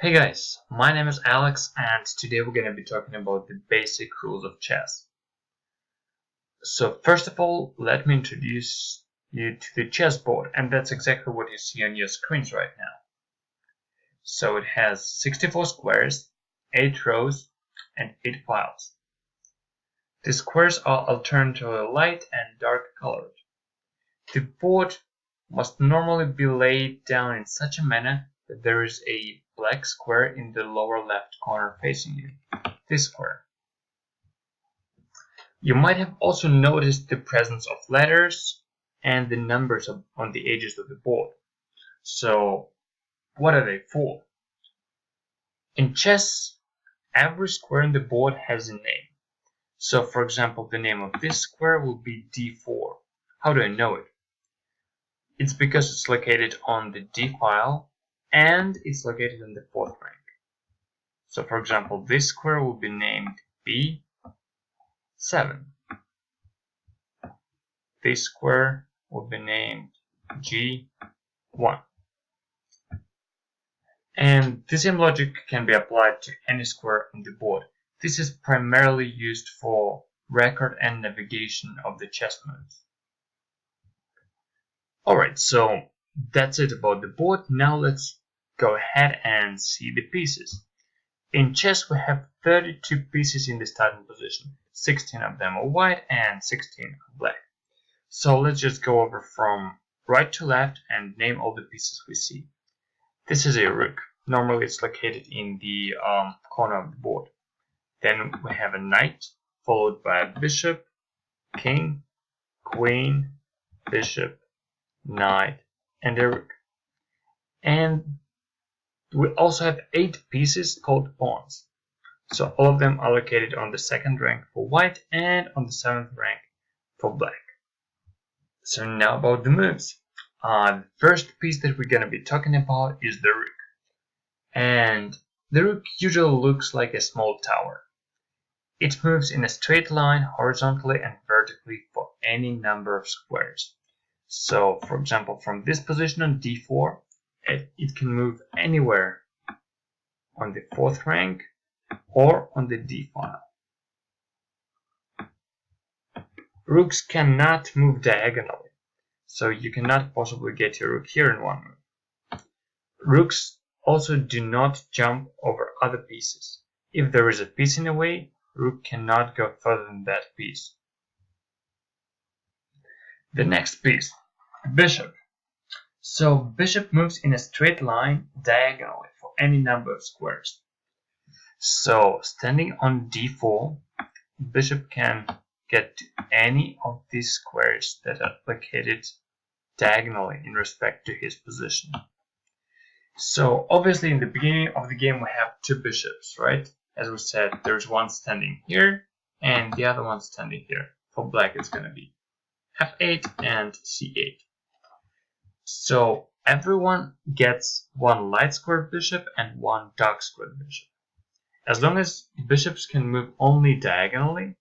Hey guys, my name is Alex and today we're going to be talking about the basic rules of chess. So first of all, let me introduce you to the chessboard, and that's exactly what you see on your screens right now. So it has 64 squares, 8 rows, and 8 files. The squares are alternately light and dark colored. The board must normally be laid down in such a manner that there is a black square in the lower left corner facing you, this square. You might have also noticed the presence of letters and the numbers on the edges of the board. So, what are they for? In chess, every square on the board has a name. So, for example, the name of this square will be d4. How do I know it? It's because it's located on the D file and it's located in the 4th rank. So for example, this square will be named B7. This square will be named G1. And the same logic can be applied to any square on the board. This is primarily used for record and navigation of the chess moves. Alright, so that's it about the board. Now let's go ahead and see the pieces. In chess, we have 32 pieces in the starting position. 16 of them are white and 16 are black. So let's just go over from right to left and name all the pieces we see. This is a rook. Normally it's located in the corner of the board. Then we have a knight, followed by a bishop, king, queen, bishop, knight, and a rook. And we also have 8 pieces called pawns. So all of them are located on the 2nd rank for white and on the 7th rank for black. So now about the moves. The first piece that we're going to be talking about is the rook. And the rook usually looks like a small tower. It moves in a straight line horizontally and vertically for any number of squares. So for example, from this position on d4, it can move anywhere on the 4th rank or on the D file. Rooks cannot move diagonally, so you cannot possibly get your rook here in one move. Rooks also do not jump over other pieces. If there is a piece in the way, rook cannot go further than that piece. The next piece, bishop. So bishop moves in a straight line diagonally for any number of squares. So standing on d4, bishop can get to any of these squares that are located diagonally in respect to his position. So obviously in the beginning of the game we have 2 bishops, right? As we said, there's one standing here and the other one standing here. For black it's going to be f8 and c8. So everyone gets one light square bishop and one dark square bishop. As long as bishops can move only diagonally,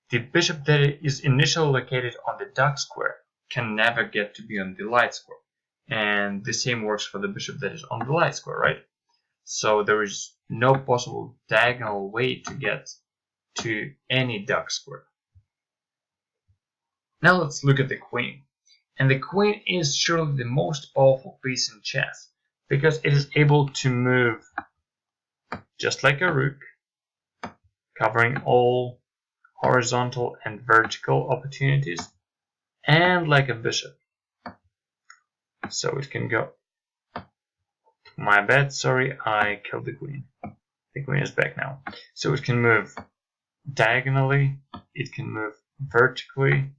the bishop that is initially located on the dark square can never get to be on the light square. And the same works for the bishop that is on the light square, right? So there is no possible diagonal way to get to any dark square. Now let's look at the queen. And the queen is surely the most powerful piece in chess because it is able to move just like a rook, covering all horizontal and vertical opportunities, and like a bishop. So it can go. My bad, sorry, I killed the queen. The queen is back now. So it can move diagonally, it can move vertically,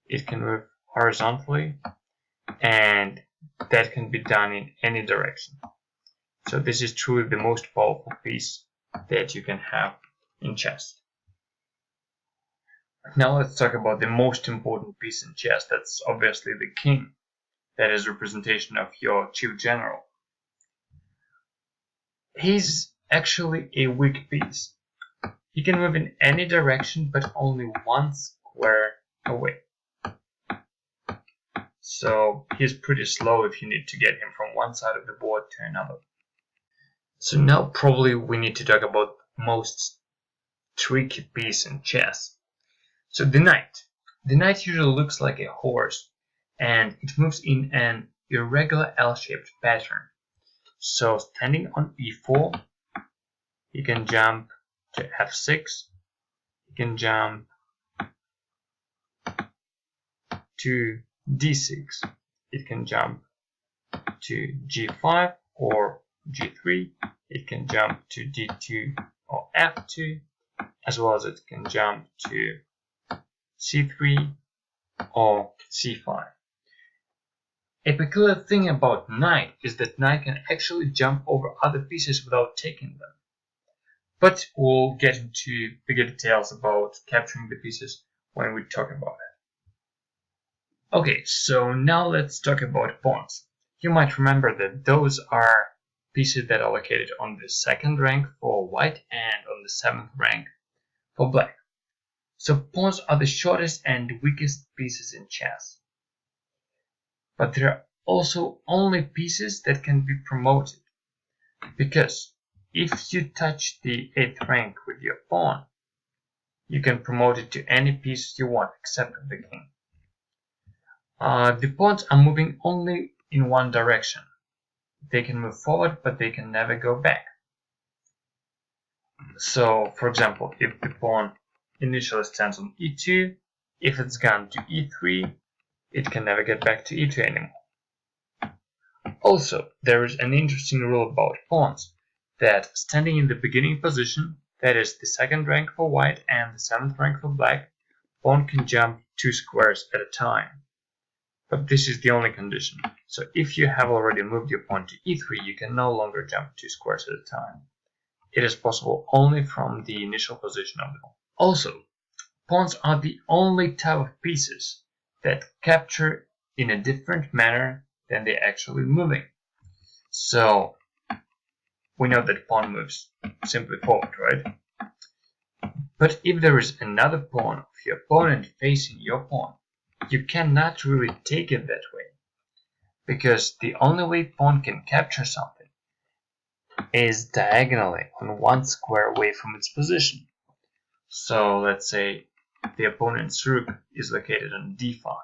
it can move horizontally, and that can be done in any direction. So this is truly the most powerful piece that you can have in chess. Now let's talk about the most important piece in chess. That's obviously the king. That is representation of your chief general. He's actually a weak piece. He can move in any direction but only one square away. So he's pretty slow if you need to get him from one side of the board to another. So now probably we need to talk about the most tricky piece in chess. So the knight. The knight usually looks like a horse and it moves in an irregular L-shaped pattern. So standing on e4, you can jump to f6, you can jump to d6, it can jump to g5 or g3, it can jump to d2 or f2, as well as it can jump to c3 or c5. A peculiar thing about knight is that knight can actually jump over other pieces without taking them. But we'll get into bigger details about capturing the pieces when we talk about it. Okay, so now let's talk about pawns. You might remember that those are pieces that are located on the 2nd rank for white and on the 7th rank for black. So pawns are the shortest and weakest pieces in chess. But there are also only pieces that can be promoted, because if you touch the 8th rank with your pawn, you can promote it to any piece you want except the king. The pawns are moving only in one direction. They can move forward, but they can never go back. So, for example, if the pawn initially stands on e2, if it's gone to e3, it can never get back to e2 anymore. Also, there is an interesting rule about pawns, that standing in the beginning position, that is the 2nd rank for white and the 7th rank for black, pawn can jump 2 squares at a time. But this is the only condition. So if you have already moved your pawn to e3, you can no longer jump 2 squares at a time. It is possible only from the initial position of the pawn. Also, pawns are the only type of pieces that capture in a different manner than they're actually moving. So we know that pawn moves simply forward, right? But if there is another pawn of your opponent facing your pawn, you cannot really take it that way, because the only way pawn can capture something is diagonally on 1 square away from its position. So let's say the opponent's rook is located on d5,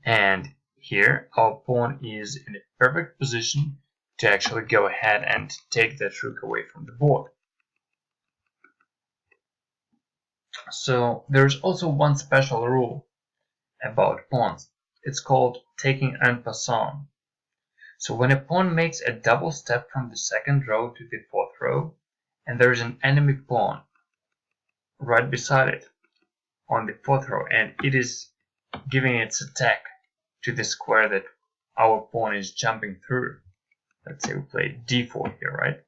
and here our pawn is in a perfect position to actually go ahead and take that rook away from the board. So there's also one special rule about pawns. It's called taking en passant. So when a pawn makes a double step from the 2nd row to the 4th row, and there is an enemy pawn right beside it on the 4th row, and it is giving its attack to the square that our pawn is jumping through. Let's say we play d4 here, right?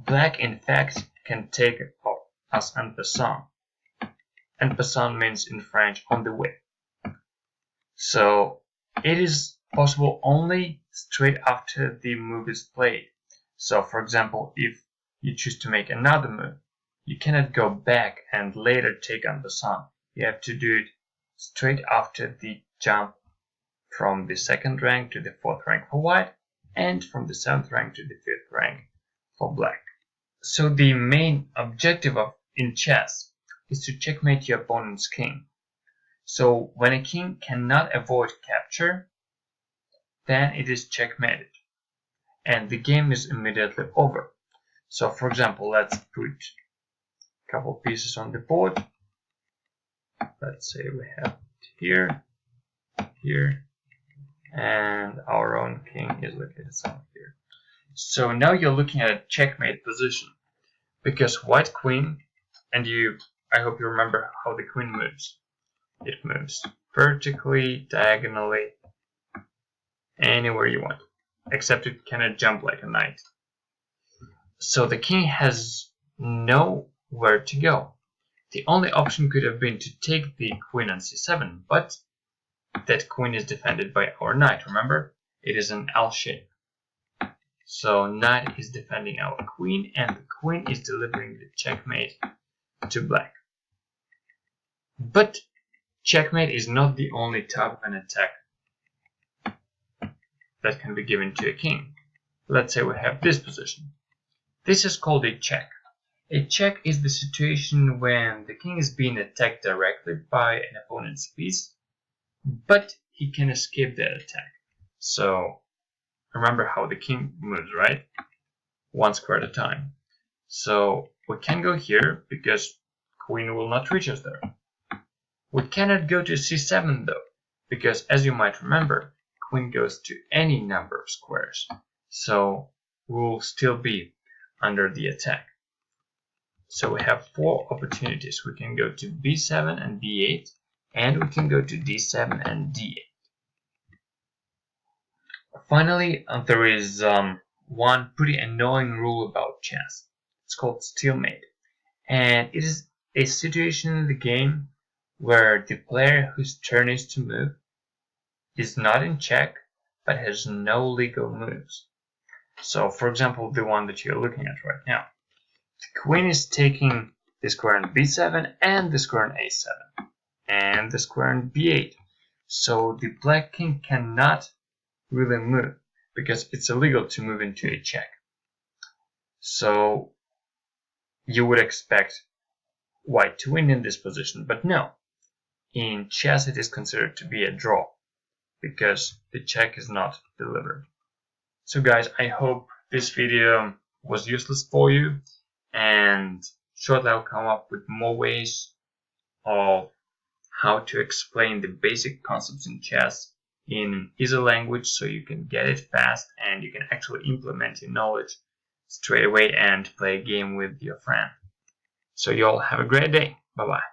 Black, in fact, can take as en passant. En passant means in French on the way. So it is possible only straight after the move is played. So for example, if you choose to make another move, you cannot go back and later take en passant. You have to do it straight after the jump from the 2nd rank to the 4th rank for white, and from the 7th rank to the 5th rank for black. So the main objective in chess is to checkmate your opponent's king. So when a king cannot avoid capture, then it is checkmated, and the game is immediately over. So for example, let's put a couple pieces on the board. Let's say we have here, here, and our own king is located somewhere here. So now you're looking at a checkmate position, because white queen, and I hope you remember how the queen moves. It moves vertically, diagonally, anywhere you want, except it cannot jump like a knight. So the king has nowhere to go. The only option could have been to take the queen on c7, but that queen is defended by our knight, remember? It is an L shape. So knight is defending our queen, and the queen is delivering the checkmate to black. But checkmate is not the only type of an attack that can be given to a king. let's say we have this position. This is called a check. A check is the situation when the king is being attacked directly by an opponent's piece, but he can escape that attack. So remember how the king moves, right? One square at a time. So we can go here because queen will not reach us there. We cannot go to c7 though, because as you might remember, queen goes to any number of squares. So we'll still be under the attack. So we have 4 opportunities. We can go to b7 and b8, and we can go to d7 and d8. Finally, there is one pretty annoying rule about chess. It's called stalemate, and it is a situation in the game where the player whose turn is to move is not in check but has no legal moves. So, for example, the one that you're looking at right now. The queen is taking the square in b7 and the square in a7 and the square in b8. So the black king cannot really move because it's illegal to move into a check. So you would expect white to win in this position, but no. In chess it is considered to be a draw because the check is not delivered. So guys, I hope this video was useless for you, and shortly I'll come up with more ways of how to explain the basic concepts in chess in an easy language so you can get it fast and you can actually implement your knowledge straight away and play a game with your friend. So you all have a great day. Bye bye.